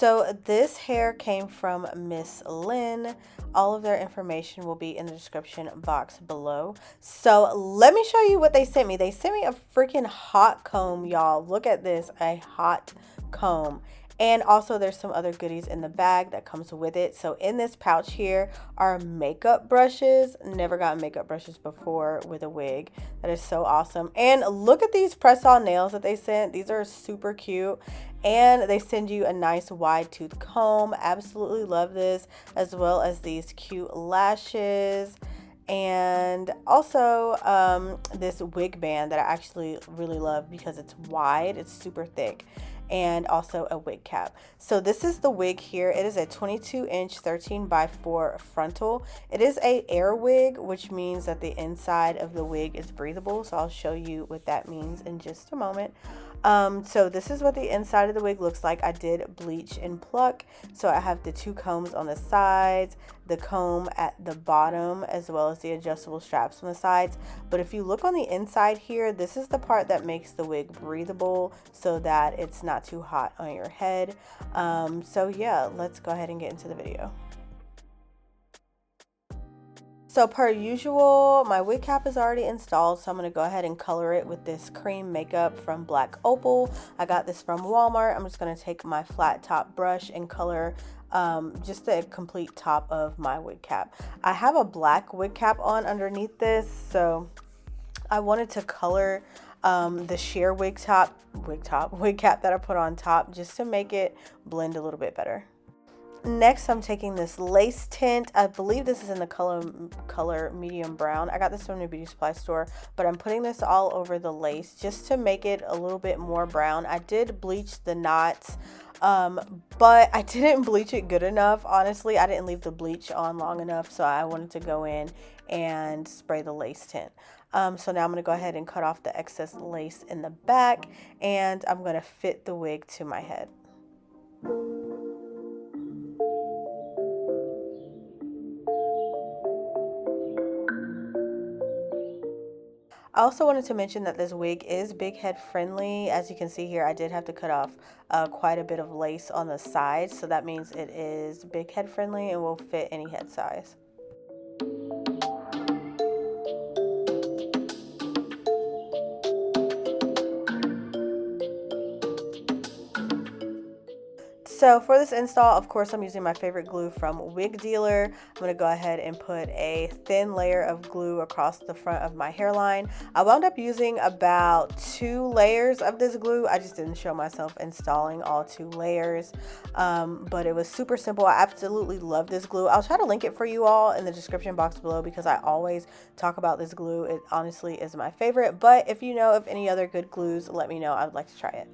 So this hair came from MsLynn. All of their information will be in the description box below. So let me show you what they sent me. They sent me a freaking hot comb, y'all. Look at this, a hot comb. And also there's some other goodies in the bag that comes with it. So in this pouch here are makeup brushes. Never gotten makeup brushes before with a wig. That is so awesome. And look at these press-on nails that they sent. These are super cute. And they send you a nice wide tooth comb. Absolutely love this. As well as these cute lashes. And also this wig band that I actually really love because it's wide. It's super thick. And also a wig cap. So this is the wig here. It is a 22-inch 13x4 frontal. It is a air wig, which means that the inside of the wig is breathable. So I'll show you what that means in just a moment. So this is what the inside of the wig looks like. I did bleach and pluck. So I have the two combs on the sides, the comb at the bottom, as well as the adjustable straps on the sides. But if you look on the inside here, this is the part that makes the wig breathable so that it's not too hot on your head. So yeah, let's go ahead and get into the video. So per usual, my wig cap is already installed, so I'm going to go ahead and color it with this cream makeup from Black Opal. I got this from Walmart. I'm just going to take my flat top brush and color just the complete top of my wig cap. I have a black wig cap on underneath this, so I wanted to color the sheer wig cap that I put on top just to make it blend a little bit better. Next, I'm taking this lace tint. I believe this is in the color medium brown. I got this from the beauty supply store, but I'm putting this all over the lace just to make it a little bit more brown. I did bleach the knots, but I didn't bleach it good enough. Honestly, I didn't leave the bleach on long enough, so I wanted to go in and spray the lace tint. So now I'm going to go ahead and cut off the excess lace in the back, and I'm going to fit the wig to my head. I also wanted to mention that this wig is big head friendly. As you can see here, I did have to cut off quite a bit of lace on the sides, so that means it is big head friendly and will fit any head size. So for this install, of course, I'm using my favorite glue from Wig Dealer. I'm going to go ahead and put a thin layer of glue across the front of my hairline. I wound up using about 2 layers of this glue. I just didn't show myself installing all 2 layers, but it was super simple. I absolutely love this glue. I'll try to link it for you all in the description box below because I always talk about this glue. It honestly is my favorite, but if you know of any other good glues, let me know. I would like to try it.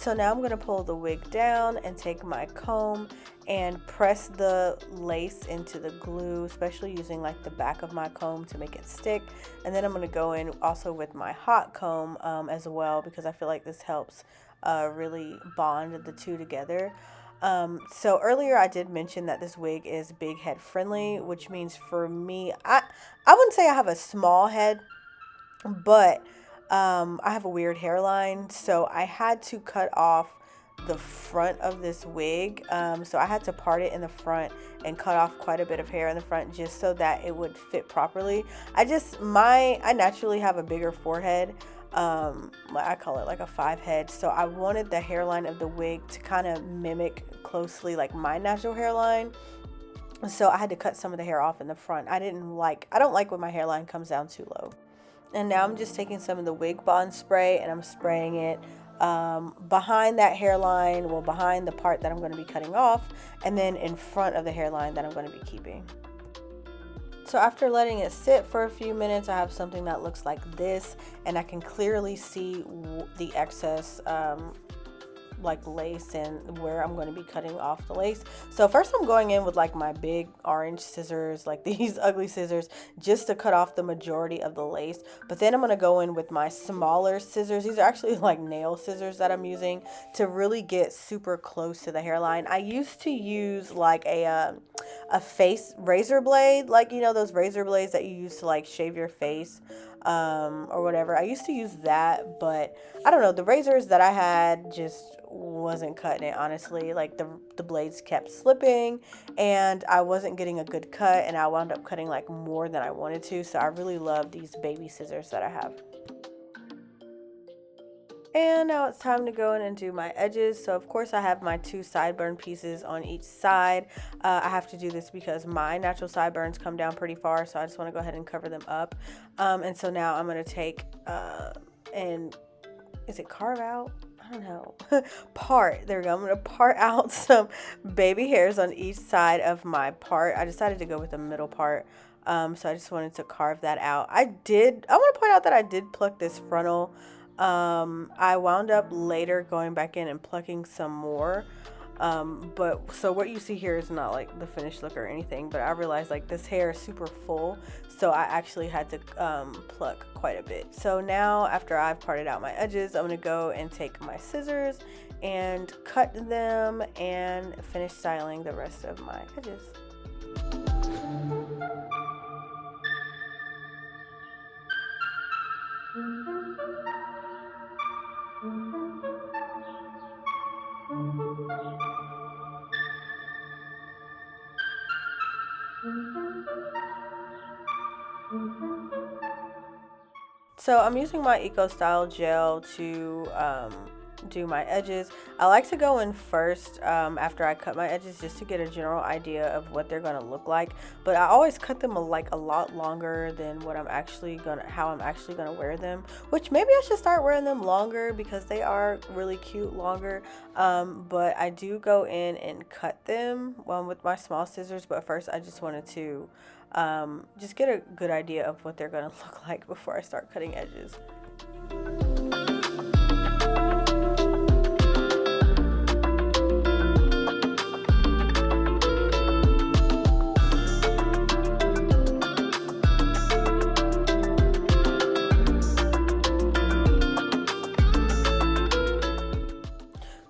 So now I'm going to pull the wig down and take my comb and press the lace into the glue, especially using like the back of my comb to make it stick. And then I'm going to go in also with my hot comb as well, because I feel like this helps really bond the two together. So earlier I did mention that this wig is big head friendly, which means for me, I wouldn't say I have a small head, but I have a weird hairline, so I had to cut off the front of this wig. So I had to part it in the front and cut off quite a bit of hair in the front just so that it would fit properly. I naturally have a bigger forehead. I call it like a 5 head. So I wanted the hairline of the wig to kind of mimic closely like my natural hairline. So I had to cut some of the hair off in the front. I don't like when my hairline comes down too low. And now I'm just taking some of the wig bond spray and I'm spraying it behind that hairline, well, behind the part that I'm going to be cutting off, and then in front of the hairline that I'm going to be keeping. So after letting it sit for a few minutes, I have something that looks like this, and I can clearly see the excess like lace and where I'm going to be cutting off the lace. So first I'm going in with like my big orange scissors, like these ugly scissors, just to cut off the majority of the lace. But then I'm going to go in with my smaller scissors. These are actually like nail scissors that I'm using to really get super close to the hairline. I used to use like a face razor blade, like, you know, those razor blades that you use to like shave your face or whatever. I used to use that, but I don't know, the razors that I had just wasn't cutting it, honestly. Like the blades kept slipping and I wasn't getting a good cut, and I wound up cutting like more than I wanted to. So I really love these baby scissors that I have. And now it's time to go in and do my edges. So of course I have my 2 sideburn pieces on each side. I have to do this because my natural sideburns come down pretty far, so I just want to go ahead and cover them up. And so now I'm going to take and is it carve out? I don't know. Part. There we go. I'm going to part out some baby hairs on each side of my part. I decided to go with the middle part. So I just wanted to carve that out. I want to point out that I did pluck this frontal. I wound up later going back in and plucking some more. But so what you see here is not like the finished look or anything, but I realized like this hair is super full, so I actually had to pluck quite a bit. So now after I've parted out my edges, I'm gonna go and take my scissors and cut them and finish styling the rest of my edges. So I'm using my Eco Style gel to do my edges. I like to go in first after I cut my edges, just to get a general idea of what they're gonna look like. But I always cut them like a lot longer than how I'm actually gonna wear them. Which maybe I should start wearing them longer because they are really cute longer. But I do go in and cut them with my small scissors. But first, I just wanted to just get a good idea of what they're gonna look like before I start cutting edges.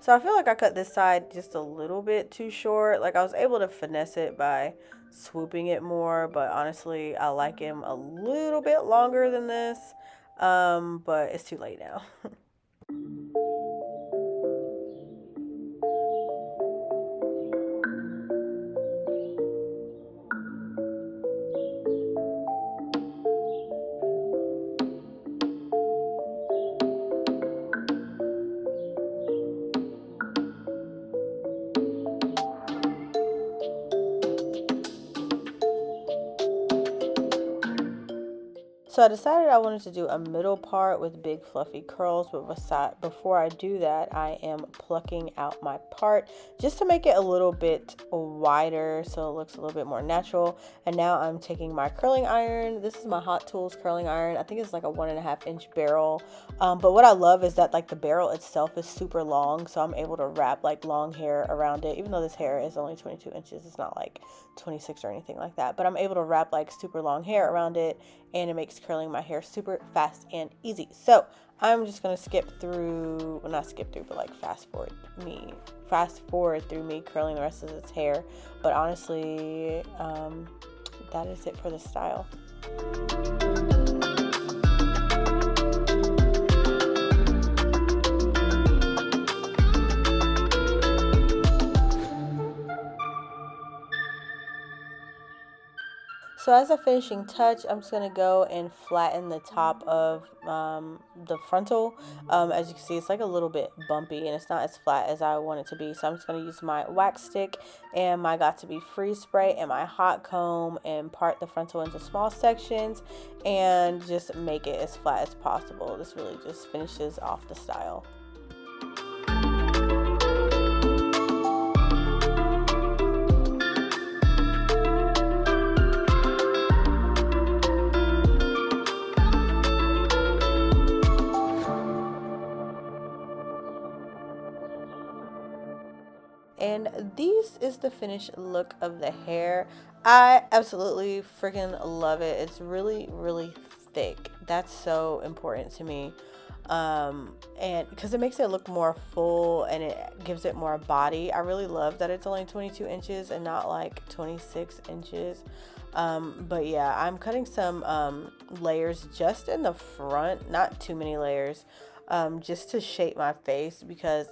So I feel like I cut this side just a little bit too short. Like I was able to finesse it by swooping it more, but honestly I like him a little bit longer than this, but it's too late now. So I decided I wanted to do a middle part with big fluffy curls, but before I do that, I am plucking out my part just to make it a little bit wider so it looks a little bit more natural. And now I'm taking my curling iron. This is my Hot Tools curling iron. I think it's like a 1.5 inch barrel. But what I love is that like the barrel itself is super long, so I'm able to wrap like long hair around it. Even though this hair is only 22 inches, it's not like 26 or anything like that, but I'm able to wrap like super long hair around it, and it makes curling my hair super fast and easy. So I'm just gonna skip through, well, not skip through, but like fast forward through me curling the rest of this hair. But honestly, that is it for the style. So as a finishing touch, I'm just going to go and flatten the top of the frontal. As you can see, it's like a little bit bumpy and it's not as flat as I want it to be. So I'm just going to use my wax stick and my Got To Be Freeze spray and my hot comb and part the frontal into small sections and just make it as flat as possible. This really just finishes off the style. And this is the finished look of the hair. I absolutely freaking love it. It's really, really thick. That's so important to me. And because it makes it look more full and it gives it more body. I really love that it's only 22 inches and not like 26 inches. But yeah, I'm cutting some layers just in the front, not too many layers, just to shape my face because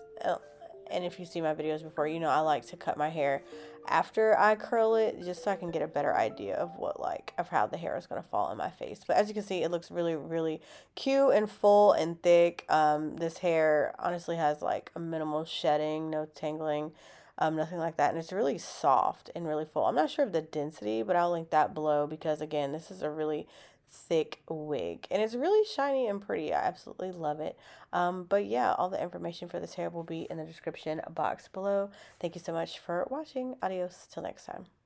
and if you see my videos before, you know I like to cut my hair after I curl it just so I can get a better idea of what of how the hair is going to fall in my face. But as you can see, it looks really, really cute and full and thick. This hair honestly has like a minimal shedding, no tangling, nothing like that. And it's really soft and really full. I'm not sure of the density, but I'll link that below because again, this is a really thick wig and it's really shiny and pretty. I absolutely love it. But yeah, all the information for this hair will be in the description box below. Thank you so much for watching. Adios till next time.